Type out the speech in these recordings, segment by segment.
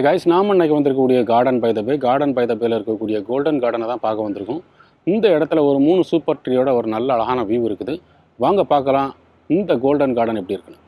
Hi guys, நாம் இன்னைக்கு வந்திருக்கக்கூடிய கார்டன் பை த பேல இருக்கக்கூடிய கோல்டன் கார்டனை தான் பார்க்க வந்திருக்கோம். இந்த இடத்துல ஒரு 3 சூப்பர் ட்ரீயோட ஒரு நல்ல அழகான வியூ இருக்குது. வாங்க பார்க்கலாம் இந்த கோல்டன் கார்டன் எப்படி இருக்குன்னு.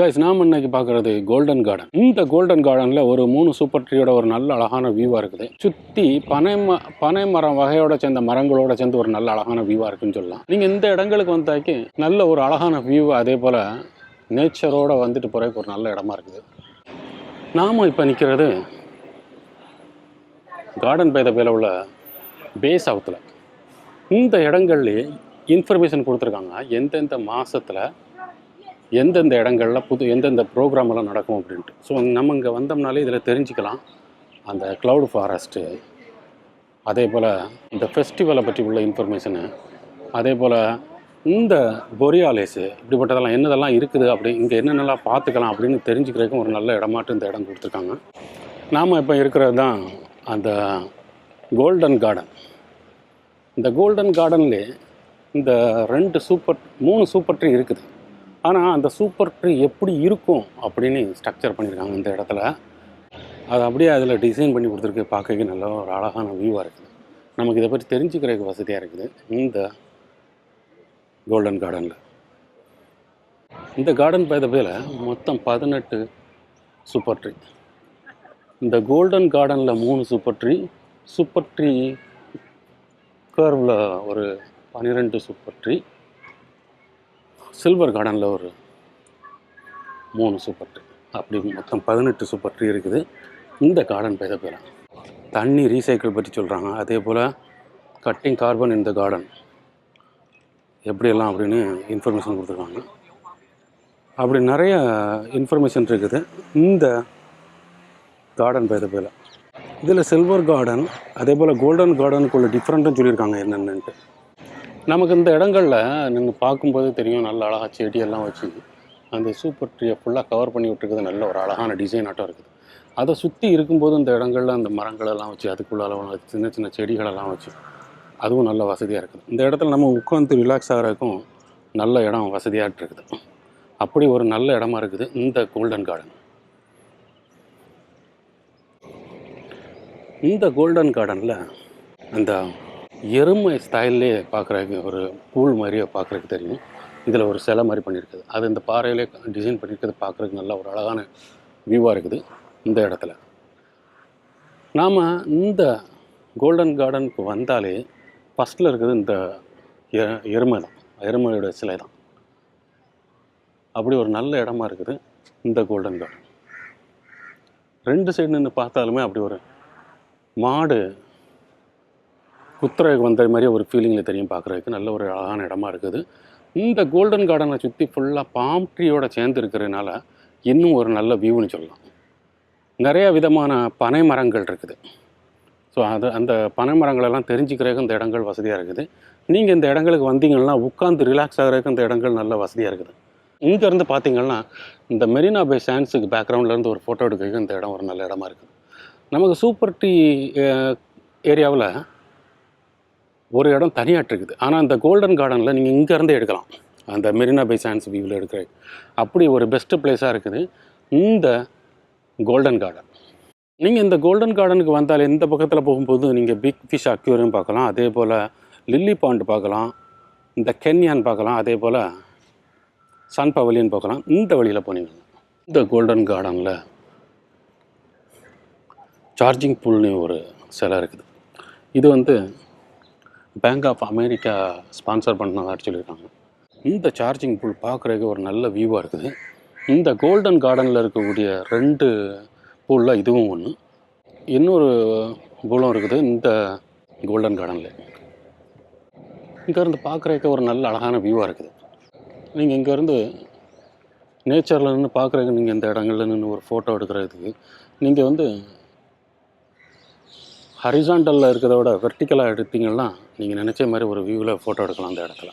கைஸ், நாம் இன்னைக்கு பார்க்குறது கோல்டன் கார்டன். இந்த கோல்டன் கார்டனில் ஒரு 3 சூப்பர் ட்ரீயோட ஒரு நல்ல அழகான வியூவாக இருக்குது. சுற்றி பனை மரம் வகையோட சேர்ந்த மரங்களோட சேர்ந்து ஒரு நல்ல அழகான வியூவாக இருக்குன்னு சொல்லலாம். நீங்கள் இந்த இடங்களுக்கு வந்தாக்கி நல்ல ஒரு அழகான வியூ, அதே போல் நேச்சரோட வந்துட்டு போகிறதுக்கு ஒரு நல்ல இடமா இருக்குது. நாம் இப்போ நிற்கிறது கார்டன் பை த பேல உள்ள பேஸ் சவுத்தில். இந்த இடங்கள்லேயே இன்ஃபர்மேஷன் கொடுத்துருக்காங்க எந்தெந்த மாதத்தில் எந்தெந்த இடங்களில் எந்தெந்த ப்ரோக்ராமெல்லாம் நடக்கும் அப்படின்ட்டு. ஸோ நம்ம இங்கே வந்தோம்னாலே இதில் தெரிஞ்சுக்கலாம் அந்த க்ளவுட் ஃபாரஸ்ட்டு, அதே போல் இந்த ஃபெஸ்டிவலை பற்றி உள்ள இன்ஃபர்மேஷனு, அதே போல் இந்த பொரியாலேஸு இப்படிப்பட்டதெல்லாம் என்னதெல்லாம் இருக்குது, அப்படி இங்கே என்னென்னலாம் பார்த்துக்கலாம் அப்படின்னு தெரிஞ்சுக்கிறதுக்கும் ஒரு நல்ல இடமாட்டு இந்த இடம் கொடுத்துருக்காங்க. நாம் இப்போ இருக்கிறது தான் அந்த கோல்டன் கார்டன். இந்த கோல்டன் கார்டன்லே இந்த 3 சூப்பர் ட்ரீ இருக்குது. ஆனால் அந்த சூப்பர் ட்ரீ எப்படி இருக்கும் அப்படின்னு ஸ்ட்ரக்சர் பண்ணியிருக்காங்க இந்த இடத்துல. அது அப்படியே அதில் டிசைன் பண்ணி கொடுத்துருக்கு. பார்க்கறதுக்கு நல்ல ஒரு அழகான வியூவாக இருக்குது. நமக்கு இதை பற்றி தெரிஞ்சுக்கிறதுக்கு வசதியாக இருக்குது இந்த கோல்டன் கார்டனில். இந்த கார்டன் பை த பேல மொத்தம் 18 சூப்பர் ட்ரீ. இந்த கோல்டன் கார்டனில் 3 சூப்பர் ட்ரீ கர்வில் ஒரு 12 சூப்பர் ட்ரீ, சில்வர் கார்டனில் ஒரு 3 சூப்பர் ட்ரீ, அப்படி மொத்தம் 18 சூப்பர் ட்ரீ இருக்குது இந்த கார்டன் பை த பேல. தண்ணி ரீசைக்கிள் பற்றி சொல்கிறாங்க. அதே போல் கட்டிங் கார்பன் இந்த கார்டன் எப்படியெல்லாம் அப்படின்னு இன்ஃபர்மேஷன் கொடுத்துருக்காங்க. அப்படி நிறைய இன்ஃபர்மேஷன் இருக்குது இந்த கார்டன் பை த பேல. இதில் சில்வர் கார்டன் அதே போல் கோல்டன் கார்டனுக்குள்ள டிஃப்ரெண்ட்டும் சொல்லியிருக்காங்க என்னென்னட்டு. நமக்கு இந்த இடங்களில் நீங்கள் பார்க்கும்போது தெரியும், நல்ல அழகாக செடியெல்லாம் வச்சு அந்த சூப்பர் ட்ரீயை ஃபுல்லாக கவர் பண்ணி விட்டுருக்குது. நல்ல ஒரு அழகான டிசைன் ஆட்டம் இருக்குது. அதை சுற்றி இருக்கும்போது இந்த இடங்களில் அந்த மரங்களெல்லாம் வச்சு அதுக்குள்ள சின்ன சின்ன செடிகளெல்லாம் வச்சு அதுவும் நல்ல வசதியாக இருக்குது. இந்த இடத்துல நம்ம உட்காந்து ரிலாக்ஸ் ஆகிறதுக்கும் நல்ல இடம் வசதியாக இருக்குது. அப்படி ஒரு நல்ல இடமா இருக்குது இந்த கோல்டன் கார்டன். இந்த கோல்டன் கார்டனில் அந்த எருமை ஸ்டைல்லே பார்க்குறதுக்கு ஒரு பூல் மாதிரியே பார்க்குறதுக்கு தெரியும். இதில் ஒரு சிலை மாதிரி பண்ணியிருக்குது. அது இந்த பாறையிலே டிசைன் பண்ணியிருக்கிறது பார்க்குறதுக்கு நல்ல ஒரு அழகான வியூவாக இருக்குது இந்த இடத்துல. நாம் இந்த கோல்டன் கார்டனுக்கு வந்தாலே ஃபஸ்ட்டில் இருக்குது இந்த எருமை தான், எருமையோட சிலை தான். அப்படி ஒரு நல்ல இடமா இருக்குது இந்த கோல்டன் கார்டன். 2 சைடு நின்று பார்த்தாலுமே அப்படி ஒரு மாடு குத்துறதுக்கு வந்த மாதிரி ஒரு ஃபீலிங்கில் தெரியும். பார்க்குறதுக்கு நல்ல ஒரு அழகான இடமா இருக்குது. இந்த கோல்டன் கார்டனை சுற்றி ஃபுல்லாக பாம் ட்ரீயோட சேர்ந்து இருக்கிறதுனால இன்னும் ஒரு நல்ல வியூன்னு சொல்லலாம். நிறைய விதமான பனை மரங்கள் இருக்குது. ஸோ அந்த பனை மரங்களெல்லாம் தெரிஞ்சுக்கிறதுக்கு இந்த இடங்கள் வசதியாக இருக்குது. நீங்கள் இந்த இடங்களுக்கு வந்தீங்கன்னா உட்காந்து ரிலாக்ஸ் ஆகிறதுக்கு இந்த இடங்கள் நல்ல வசதியாக இருக்குது. இங்கேருந்து பார்த்தீங்கன்னா இந்த மெரினா பை சாண்ட்ஸுக்கு பேக்ரவுண்ட்லேருந்து ஒரு ஃபோட்டோ எடுக்கிறதுக்கு இந்த இடம் ஒரு நல்ல இடமா இருக்குது. நமக்கு சூப்பர் ட்ரீ ஏரியாவில் ஒரு இடம் தனியாட்டு இருக்குது. ஆனால் இந்த கோல்டன் கார்டனில் நீங்கள் இங்கேருந்து எடுக்கலாம், அந்த மெரினா பை சாண்ட்ஸ் வியூவில் எடுக்கிறது. அப்படி ஒரு பெஸ்ட்டு பிளேஸாக இருக்குது இந்த கோல்டன் கார்டன். நீங்கள் இந்த கோல்டன் கார்டனுக்கு வந்தாலே இந்த பக்கத்தில் போகும்போது நீங்கள் பிக் ஃபிஷ் அக்யூரியம் பார்க்கலாம், அதே போல் லில்லி பாண்ட் பார்க்கலாம், இந்த கென்யான் பார்க்கலாம், அதே போல் சன் பவலியன் பார்க்கலாம். இந்த வழியில் போனீங்கன்னா இந்த கோல்டன் கார்டனில் சார்ஜிங் பூல்னு ஒரு சிலை இருக்குது. இது பேங்க் ஆஃப் அமெரிக்கா ஸ்பான்சர் பண்ணதாக சொல்லியிருக்காங்க. இந்த சார்ஜிங் பூல் பார்க்குறதுக்கு ஒரு நல்ல வியூவாக இருக்குது. இந்த கோல்டன் கார்டனில் இருக்கக்கூடிய 2 பூலில் இதுவும் ஒன்று, இன்னொரு பூலும் இருக்குது இந்த கோல்டன் கார்டனில். இங்கேருந்து பார்க்குறதுக்கு ஒரு நல்ல அழகான வியூவாக இருக்குது. நீங்கள் இங்கேருந்து நேச்சரில் நின்று பார்க்குறதுக்கு, நீங்கள் இந்த இடங்களில் நின்று ஒரு ஃபோட்டோ எடுக்கிறதுக்கு நீங்கள் ஹரிசாண்டலில் இருக்கிறத விட வெர்டிக்கலாக எடுத்தீங்கன்னா நீங்கள் நினச்ச மாதிரி ஒரு வியூவில் ஃபோட்டோ எடுக்கலாம் அந்த இடத்துல.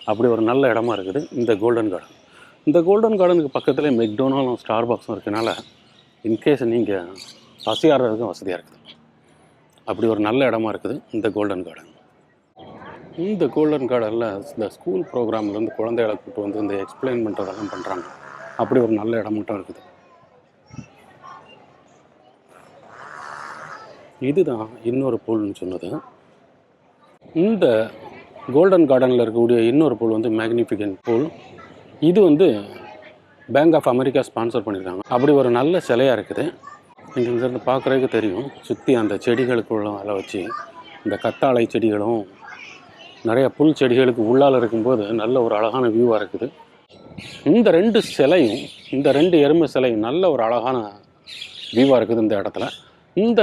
அப்படி ஒரு நல்ல இடமா இருக்குது இந்த கோல்டன் கார்டன். இந்த கோல்டன் கார்டனுக்கு பக்கத்தில் மெக்டொனால்டும் ஸ்டார்பாக்ஸும் இருக்கனால இன்கேஸ் நீங்கள் பசியாடுறதுக்கும் வசதியாக இருக்குது. அப்படி ஒரு நல்ல இடமா இருக்குது இந்த கோல்டன் கார்டன். இந்த கோல்டன் கார்டனில் இந்த ஸ்கூல் ப்ரோக்ராம்லேருந்து குழந்தைகளை கூப்பிட்டு வந்து இந்த எக்ஸ்பிளைன் பண்ணுறதெல்லாம் பண்ணுறாங்க. அப்படி ஒரு நல்ல இடம் மட்டும் இருக்குது. இதுதான் இன்னொரு பூல்னு சொன்னது. இந்த கோல்டன் கார்டனில் இருக்கக்கூடிய இன்னொரு பூல் வந்து மேக்னிஃபிகன்ட் பூல். இது வந்து பேங்க் ஆஃப் அமெரிக்கா ஸ்பான்சர் பண்ணியிருக்காங்க. அப்படி ஒரு நல்ல சிலையாக இருக்குது. நீங்கள் இங்கேருந்து பார்க்குறதுக்கு தெரியும். சுற்றி அந்த செடிகளுக்குள்ள அதில் வச்சு இந்த கத்தாழை செடிகளும் நிறைய புல் செடிகளுக்கு உள்ளால் இருக்கும்போது நல்ல ஒரு அழகான வியூவாக இருக்குது. இந்த 2 சிலையும், இந்த 2 எருமை சிலையும் நல்ல ஒரு அழகான வியூவாக இருக்குது இந்த இடத்துல. இந்த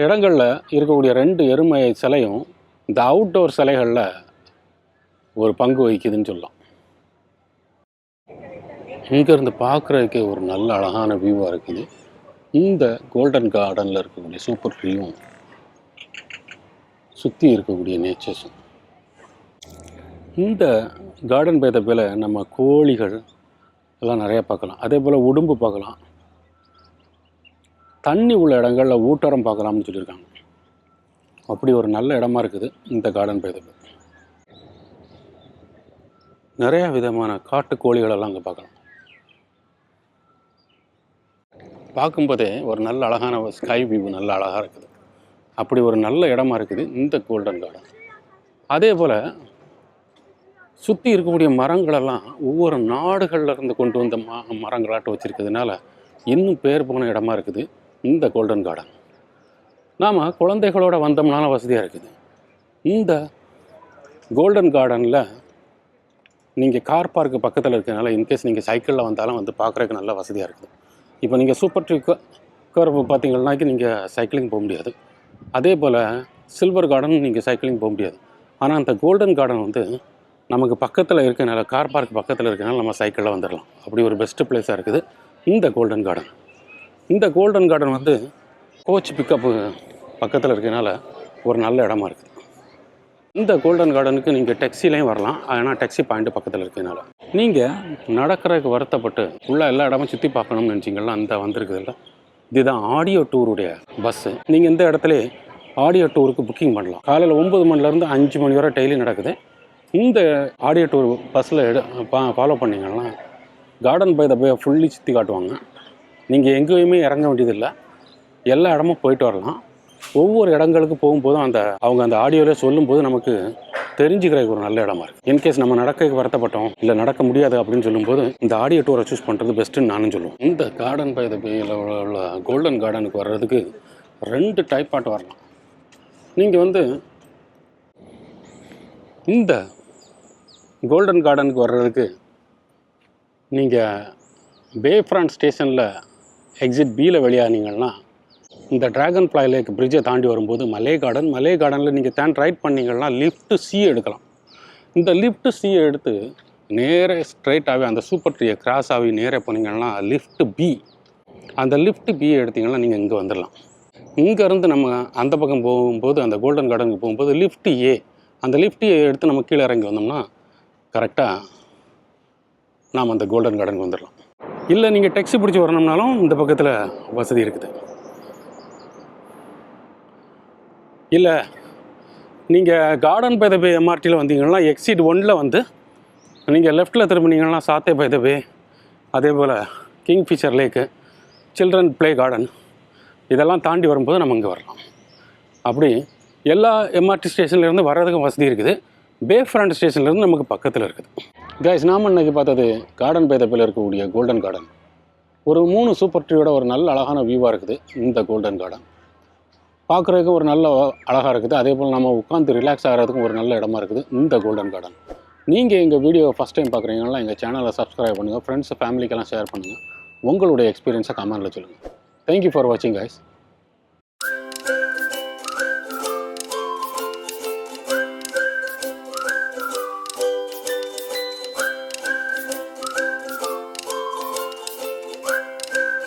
இடங்களில் இருக்கக்கூடிய 2 எருமை சிலையும் இந்த அவுட்டோர் சிலைகளில் ஒரு பங்கு வகிக்குதுன்னு சொல்லலாம். இங்கேருந்து பார்க்குறதுக்கே ஒரு நல்ல அழகான வியூவாக இருக்குது. இந்த கோல்டன் கார்டனில் இருக்கக்கூடிய சூப்பர் ட்ரீயும் சுற்றி இருக்கக்கூடிய நேச்சர்ஸும். இந்த கார்டன் பை த பேல நம்ம கோழிகள் எல்லாம் நிறையா பார்க்கலாம். அதே போல் உடும்பு பார்க்கலாம். தண்ணி உள்ள இடங்களில் ஊட்டரம் பார்க்கலாம்னு சொல்லியிருக்காங்க. அப்படி ஒரு நல்ல இடமா இருக்குது இந்த கார்டன் பை த பே. நிறையா விதமான காட்டு கோழிகளெல்லாம் அங்கே பார்க்கலாம். பார்க்கும்போதே ஒரு நல்ல அழகான ஸ்கை வியூ நல்ல அழகாக இருக்குது. அப்படி ஒரு நல்ல இடமா இருக்குது இந்த கோல்டன் கார்டன். அதே போல் சுற்றி இருக்கக்கூடிய மரங்களெல்லாம் ஒவ்வொரு நாடுகளில் இருந்து கொண்டு வந்த மரங்களாட்டம் வச்சுருக்கிறதுனால இன்னும் பேர் போன இடமா இருக்குது இந்த கோல்டன் கார்டன். நாம் குழந்தைகளோடு வந்தோம்னால வசதியாக இருக்குது. இந்த கோல்டன் கார்டனில் நீங்கள் கார் பார்க்கு பக்கத்தில் இருக்கிறதுனால இன்கேஸ் நீங்கள் சைக்கிளில் வந்தாலும் வந்து பார்க்குறதுக்கு நல்ல வசதியாக இருக்குது. இப்போ நீங்கள் சூப்பர் ட்ரீ கர்வ் பார்த்தீங்கன்னாக்கி நீங்கள் சைக்கிளிங் போக முடியாது. அதே போல் சில்வர் கார்டன் நீங்கள் சைக்கிளிங் போக முடியாது. ஆனால் அந்த கோல்டன் கார்டன் வந்து நமக்கு பக்கத்தில் இருக்கனால, கார் பார்க் பக்கத்தில் இருக்கனால நம்ம சைக்கிளில் வந்துடலாம். அப்படி ஒரு பெஸ்ட்டு பிளேஸாக இருக்குது இந்த கோல்டன் கார்டன். இந்த கோல்டன் கார்டன் வந்து கோச் பிக்கப்பு பக்கத்தில் இருக்கனால ஒரு நல்ல இடமா இருக்குது. இந்த கோல்டன் கார்டனுக்கு நீங்கள் டேக்ஸிலையும் வரலாம். ஆனால் டேக்ஸி பாயிண்ட்டு பக்கத்தில் இருக்கிறதுனால நீங்கள் நடக்கிறதுக்கு வருத்தப்பட்டு ஃபுல்லாக எல்லா இடமும் சுற்றி பார்க்கணும்னு நினச்சிங்கன்னா அந்த வந்திருக்குதுல்ல, இதுதான் ஆடியோ டூருடைய பஸ்ஸு. நீங்கள் இந்த இடத்துல ஆடியோ டூருக்கு புக்கிங் பண்ணலாம். காலையில் 9 மணிலேருந்து 5 மணி வரை டெய்லி நடக்குது. இந்த ஆடியோ டூர் பஸ்ஸில் ஃபாலோ பண்ணிங்கன்னா Garden by the Bay fully சுற்றி காட்டுவாங்க. நீங்கள் எங்கேயுமே இறங்க வேண்டியதில்லை. எல்லா இடமும் போயிட்டு வரலாம். ஒவ்வொரு இடங்களுக்கு போகும்போதும் அவங்க அந்த ஆடியோவில் சொல்லும்போது நமக்கு தெரிஞ்சுக்கிறதுக்கு ஒரு நல்ல இடமா இருக்குது. இன்கேஸ் நம்ம நடக்க வருத்தப்பட்டோம், இல்லை நடக்க முடியாது அப்படின்னு சொல்லும்போது இந்த ஆடியோ டூரை சூஸ் பண்ணுறது பெஸ்ட்டுன்னு நானும் சொல்லுவேன். இந்த கார்டன் பை த பேயில் உள்ள கோல்டன் கார்டனுக்கு வர்றதுக்கு 2 டைப்பாட்டு வரலாம். நீங்கள் வந்து இந்த கோல்டன் கார்டனுக்கு வர்றதுக்கு நீங்கள் பே ஃப்ரண்ட் ஸ்டேஷனில் எக்ஸிட் பியில் வெளியானீங்கன்னா இந்த ட்ராகன் ஃப்ளை லேக் பிரிட்ஜை தாண்டி வரும்போது மலே கார்டனில் நீங்கள் ரைட் பண்ணிங்கன்னா லிஃப்ட்டு சி எடுக்கலாம். இந்த லிஃப்ட்டு சியை எடுத்து நேரே ஸ்ட்ரைட்டாகவே அந்த சூப்பர் ட்ரீயை கிராஸ் ஆகி நேரே போனீங்கன்னா லிஃப்ட்டு பி. அந்த லிஃப்ட்டு பியை எடுத்திங்கன்னா நீங்கள் இங்கே வந்துடலாம். இங்கேருந்து நம்ம அந்த பக்கம் போகும்போது அந்த கோல்டன் கார்டனுக்கு போகும்போது லிஃப்ட்டு ஏ, அந்த லிஃப்ட் ஏ எடுத்து நம்ம கீழே இறங்கி வந்தோம்னா கரெக்டாக நாம் அந்த கோல்டன் கார்டனுக்கு வந்துடலாம். இல்லை நீங்கள் டேக்ஸி பிடிச்சி வரணும்னாலும் இந்த பக்கத்தில் வசதி இருக்குது. இல்லை நீங்கள் கார்டன் பை த பே எம்ஆர்டியில் வந்தீங்கன்னா எக்ஸிட் 1ல் வந்து நீங்கள் லெஃப்ட்டில் திரும்பினீங்கன்னா சாத்தே பை த பே, அதே போல் கிங்ஃபிஷர் லேக்கு, சில்ட்ரன் ப்ளே கார்டன் இதெல்லாம் தாண்டி வரும்போது நம்ம இங்கே வரலாம். அப்படி எல்லா எம்ஆர்டி ஸ்டேஷன்லேருந்து வர்றதுக்கும் வசதி இருக்குது. பே ஃப்ரண்ட் ஸ்டேஷன்லேருந்து நமக்கு பக்கத்தில் இருக்குது. கைஸ், நாம் இன்றைக்கி பார்த்தது கார்டன் பை த பேல இருக்கக்கூடிய கோல்டன் கார்டன். ஒரு 3 சூப்பர் ட்ரீயோட ஒரு நல்ல அழகான வியூவாக இருக்குது இந்த கோல்டன் கார்டன். பார்க்குறதுக்கு ஒரு நல்ல அழகாக இருக்குது. அதே போல் நம்ம உட்காந்து ரிலாக்ஸ் ஆகிறதுக்கும் ஒரு நல்ல இடமா இருக்குது இந்த கோல்டன் கார்டன். நீங்கள் எங்கள் வீடியோ ஃபஸ்ட் டைம் பார்க்குறீங்கன்னா எங்கள் சேனலை சப்ஸ்கிரைப் பண்ணுங்கள். ஃப்ரெண்ட்ஸ் ஃபேமிலிக்கெல்லாம் ஷேர் பண்ணுங்கள். உங்களுடைய எக்ஸ்பீரியன்ஸை கமெண்ட்டில் சொல்லுங்கள். தேங்க்யூ ஃபார் வாட்சிங் கைஸ்.